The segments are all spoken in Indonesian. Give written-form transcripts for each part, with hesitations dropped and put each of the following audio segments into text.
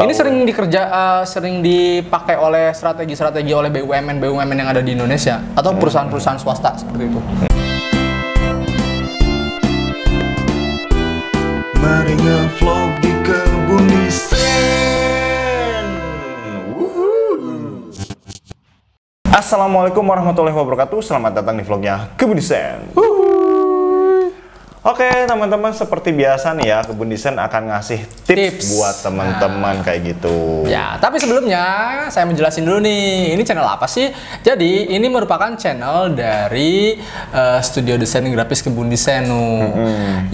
Ini sering dipakai oleh strategi oleh BUMN yang ada di Indonesia atau perusahaan-perusahaan swasta seperti itu. Mari ngevlog di Kebun Desain. Assalamualaikum warahmatullahi wabarakatuh. Selamat datang di vlognya Kebun Desain. Oke teman-teman, seperti biasa nih ya, Kebun Desain akan ngasih tips buat teman-teman kayak gitu. Ya, tapi sebelumnya saya menjelasin dulu nih, ini channel apa sih? Jadi ini merupakan channel dari studio desain grafis Kebun Desain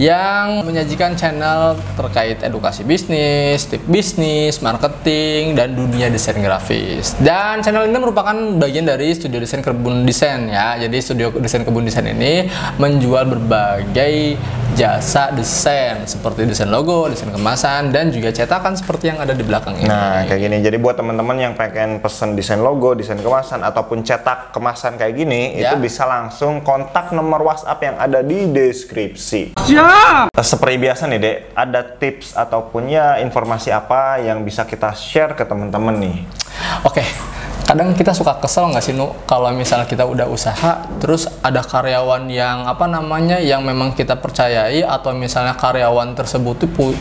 yang menyajikan channel terkait edukasi bisnis, tips bisnis, marketing, dan dunia desain grafis. Dan channel ini merupakan bagian dari studio desain Kebun Desain ya. Jadi studio desain Kebun Desain ini menjual berbagai jasa desain seperti desain logo, desain kemasan, dan juga cetakan seperti yang ada di belakang ini. Nah, kayak gini. Jadi buat teman-teman yang pengen pesen desain logo, desain kemasan, ataupun cetak kemasan kayak gini, ya, itu bisa langsung kontak nomor WhatsApp yang ada di deskripsi. Siap! Seperti biasa nih, Dek, ada tips ataupun ya informasi apa yang bisa kita share ke teman-teman nih? Oke. Kadang kita suka kesel nggak sih, Nu, kalau misalnya kita udah usaha terus ada karyawan yang yang memang kita percayai, atau misalnya karyawan tersebut tuh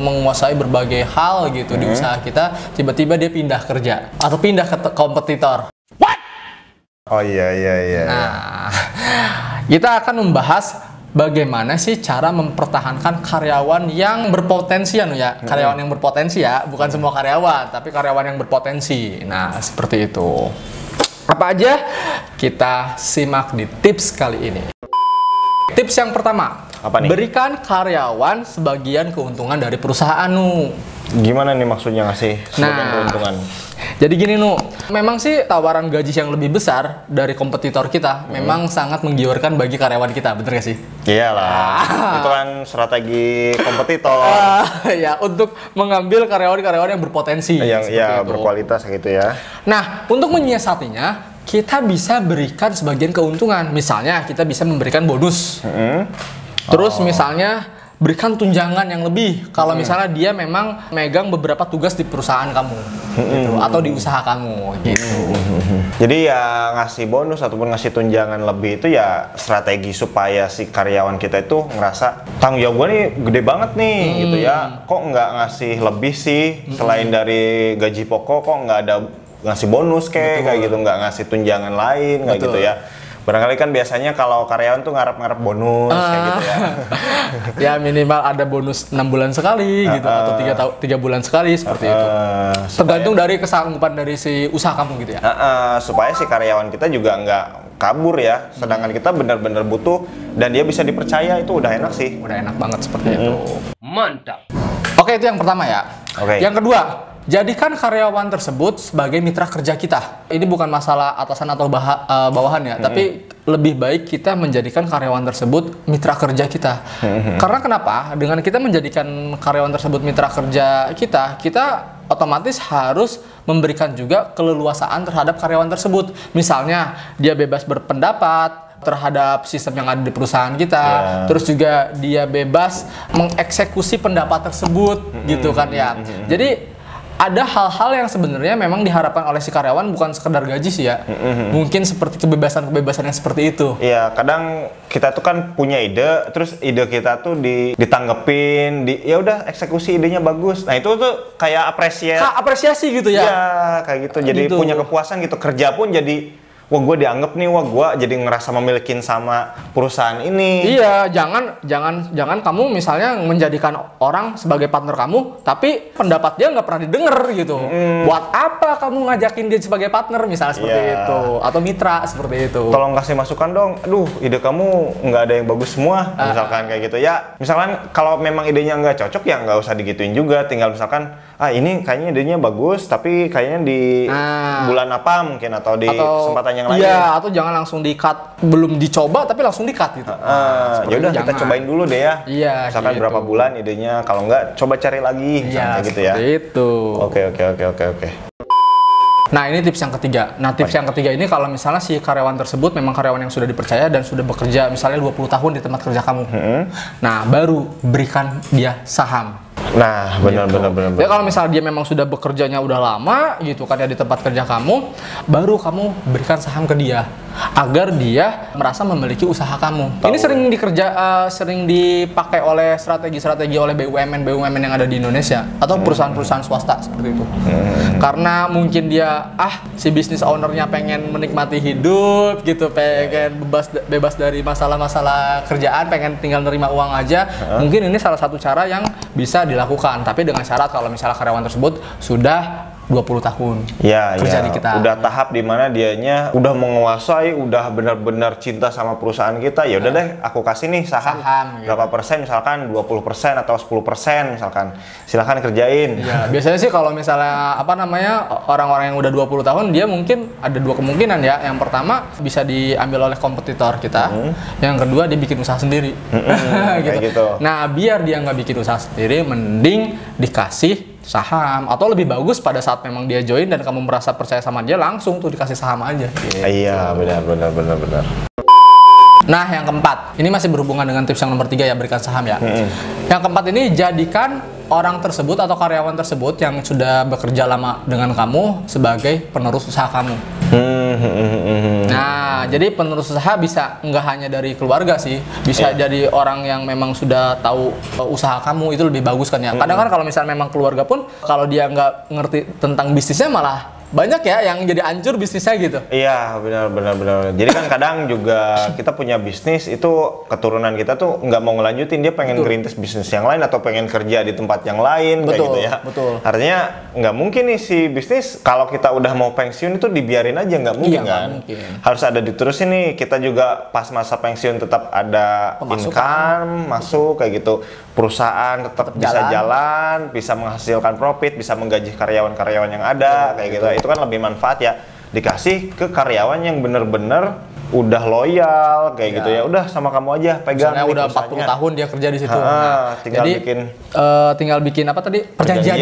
menguasai berbagai hal gitu di usaha kita, tiba-tiba dia pindah kerja atau pindah ke kompetitor. What? Oh iya. Nah, kita akan membahas bagaimana sih cara mempertahankan karyawan yang berpotensi ya, karyawan yang berpotensi ya, bukan semua karyawan, tapi karyawan yang berpotensi. Nah, seperti itu. Apa aja? Kita simak di tips kali ini. Tips yang pertama, apa nih? Berikan karyawan sebagian keuntungan dari perusahaanmu. Gimana nih maksudnya ngasih sebagian keuntungan? Jadi gini, Nu, memang sih tawaran gaji yang lebih besar dari kompetitor kita memang sangat menggiurkan bagi karyawan kita, bener gak sih? Iyalah, itu kan strategi kompetitor. Ya, untuk mengambil karyawan-karyawan yang berpotensi. Yang ya berkualitas gitu ya. Nah, untuk menyiasatinya, kita bisa berikan sebagian keuntungan. Misalnya, kita bisa memberikan bonus. Terus misalnya berikan tunjangan yang lebih kalau misalnya dia memang megang beberapa tugas di perusahaan kamu gitu, atau di usaha kamu gitu. Jadi ya ngasih bonus ataupun ngasih tunjangan lebih itu ya strategi supaya si karyawan kita itu ngerasa tanggung jawab gue nih gede banget nih gitu ya. Kok nggak ngasih lebih sih selain dari gaji pokok, kok nggak ada ngasih bonus kayak gitu, nggak ngasih tunjangan lain kayak gitu ya. Barangkali kan biasanya kalau karyawan tuh ngarep-ngarep bonus kayak gitu ya. Ya minimal ada bonus 6 bulan sekali gitu, atau 3 bulan sekali seperti itu. Tergantung dari kesanggupan dari si usaha kamu gitu ya. Supaya si karyawan kita juga nggak kabur ya. Sedangkan kita benar-benar butuh dan dia bisa dipercaya, itu udah enak sih. Udah enak banget seperti itu. Mantap. Oke, itu yang pertama ya. Yang kedua, jadikan karyawan tersebut sebagai mitra kerja kita. Ini bukan masalah atasan atau bawahan ya, tapi lebih baik kita menjadikan karyawan tersebut mitra kerja kita. Karena kenapa? Dengan kita menjadikan karyawan tersebut mitra kerja kita, kita otomatis harus memberikan juga keleluasaan terhadap karyawan tersebut. Misalnya, dia bebas berpendapat terhadap sistem yang ada di perusahaan kita, terus juga dia bebas mengeksekusi pendapat tersebut, gitu kan ya. Jadi ada hal-hal yang sebenarnya memang diharapkan oleh si karyawan, bukan sekedar gaji sih ya. Mungkin seperti kebebasan-kebebasan yang seperti itu. Iya, kadang kita tuh kan punya ide, terus ide kita tuh ditanggepin, ya udah eksekusi idenya bagus. Nah, itu tuh kayak apresiasi gitu ya. Iya, kayak gitu. Jadi gitu, punya kepuasan gitu. Kerja pun jadi, wah gue dianggap nih, wah gue jadi ngerasa memilikin sama perusahaan ini. Iya, jangan kamu misalnya menjadikan orang sebagai partner kamu, tapi pendapat dia nggak pernah didengar gitu. Buat apa kamu ngajakin dia sebagai partner misalnya seperti itu, atau mitra seperti itu. Tolong kasih masukan dong. Aduh, ide kamu nggak ada yang bagus semua, misalkan kayak gitu ya. Misalkan kalau memang idenya nggak cocok ya nggak usah digituin juga. Tinggal misalkan, ini kayaknya idenya bagus, tapi kayaknya di bulan apa mungkin, atau di kesempatan yang lain. Iya, atau jangan langsung di-cut, belum dicoba tapi langsung di-cut gitu. Ya udah, kita cobain dulu deh ya. Iya, misalkan gitu. Berapa bulan idenya, kalau nggak coba cari lagi misalnya gitu ya. Itu. Oke. Nah, ini tips yang ketiga. Nah, tips yang ketiga ini kalau misalnya si karyawan tersebut memang karyawan yang sudah dipercaya dan sudah bekerja misalnya 20 tahun di tempat kerja kamu. Nah, baru berikan dia saham. Nah, benar. Ya kalau misalnya dia memang sudah bekerjanya udah lama gitu kan ya di tempat kerja kamu, baru kamu berikan saham ke dia agar dia merasa memiliki usaha kamu. Ini sering dipakai oleh strategi oleh BUMN yang ada di Indonesia atau perusahaan-perusahaan swasta seperti itu. Karena mungkin dia si bisnis ownernya pengen menikmati hidup gitu, pengen bebas dari masalah-masalah kerjaan, pengen tinggal nerima uang aja. Mungkin ini salah satu cara yang bisa dilakukan, tapi dengan syarat kalau misalnya karyawan tersebut sudah 20 tahun kerja di kita. Udah tahap dimana dianya udah menguasai, udah benar-benar cinta sama perusahaan kita. Ya udah deh, aku kasih nih saham berapa persen, misalkan 20% atau 10% misalkan. Silahkan kerjain. Ya, biasanya sih kalau misalnya orang-orang yang udah 20 tahun, dia mungkin ada dua kemungkinan ya. Yang pertama bisa diambil oleh kompetitor kita. Yang kedua dia bikin usaha sendiri. gitu. Nah, biar dia nggak bikin usaha sendiri, mending dikasih saham, atau lebih bagus pada saat memang dia join dan kamu merasa percaya sama dia, langsung tuh dikasih saham aja gitu. Iya, benar. Nah, yang keempat, ini masih berhubungan dengan tips yang nomor 3 ya, berikan saham ya. Yang keempat ini, jadikan orang tersebut atau karyawan tersebut yang sudah bekerja lama dengan kamu sebagai penerus usaha kamu. Nah, jadi penerus usaha bisa nggak hanya dari keluarga sih, bisa jadi orang yang memang sudah tahu usaha kamu, itu lebih bagus kan ya. Kadang kan kalau misalnya memang keluarga pun, kalau dia nggak ngerti tentang bisnisnya, malah banyak ya yang jadi hancur bisnisnya gitu. Iya, benar. Jadi kan kadang juga kita punya bisnis itu keturunan kita tuh nggak mau ngelanjutin, dia pengen ngerintis bisnis yang lain atau pengen kerja di tempat yang lain kayak gitu ya. Betul. Artinya nggak mungkin nih si bisnis kalau kita udah mau pensiun itu dibiarin aja, nggak mungkin kan. Harus ada diterusin nih, kita juga pas masa pensiun tetap ada income masuk kayak gitu. Perusahaan tetap bisa jalan, bisa menghasilkan profit, bisa menggaji karyawan-karyawan yang ada kayak gitu. Itu kan lebih manfaat ya, dikasih ke karyawan yang bener-bener udah loyal kayak gitu ya. Udah sama kamu aja, pegang. Misalnya udah 40 tahun dia kerja di situ. Tinggal bikin apa tadi? Perjanjian.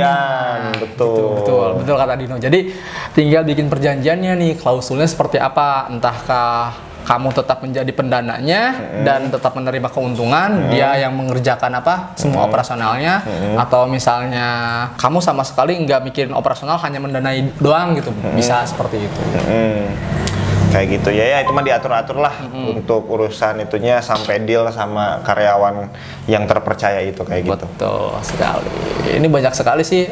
Betul. Betul kata Dino. Jadi tinggal bikin perjanjiannya nih, klausulnya seperti apa? Entahkah kamu tetap menjadi pendananya dan tetap menerima keuntungan, dia yang mengerjakan semua operasionalnya, atau misalnya kamu sama sekali nggak mikirin operasional, hanya mendanai doang gitu, bisa seperti itu. Kayak gitu ya, itu mah diatur-atur lah untuk urusan itunya sampai deal sama karyawan yang terpercaya itu kayak gitu. Betul sekali. Ini banyak sekali sih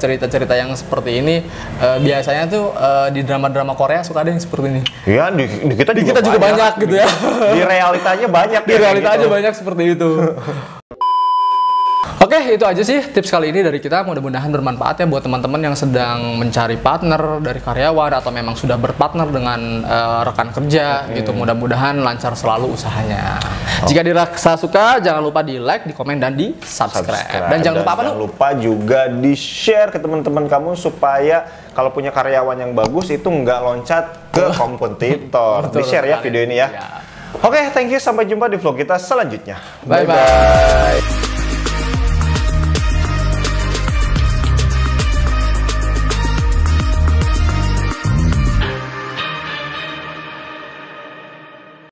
cerita-cerita yang seperti ini. Biasanya tuh di drama-drama Korea suka ada yang seperti ini. Iya, di kita juga banyak gitu ya. Di realitanya banyak. Di realitanya banyak seperti itu. Oke, itu aja sih tips kali ini dari kita. Mudah-mudahan bermanfaat ya buat teman-teman yang sedang mencari partner dari karyawan atau memang sudah berpartner dengan rekan kerja gitu. Mudah-mudahan lancar selalu usahanya. Jika dirasa suka, jangan lupa di like, di komen, dan di subscribe. Dan jangan lupa juga di share ke teman-teman kamu supaya kalau punya karyawan yang bagus itu nggak loncat ke kompetitor. Di share ya video ini ya. Oke, thank you. Sampai jumpa di vlog kita selanjutnya. Bye-bye.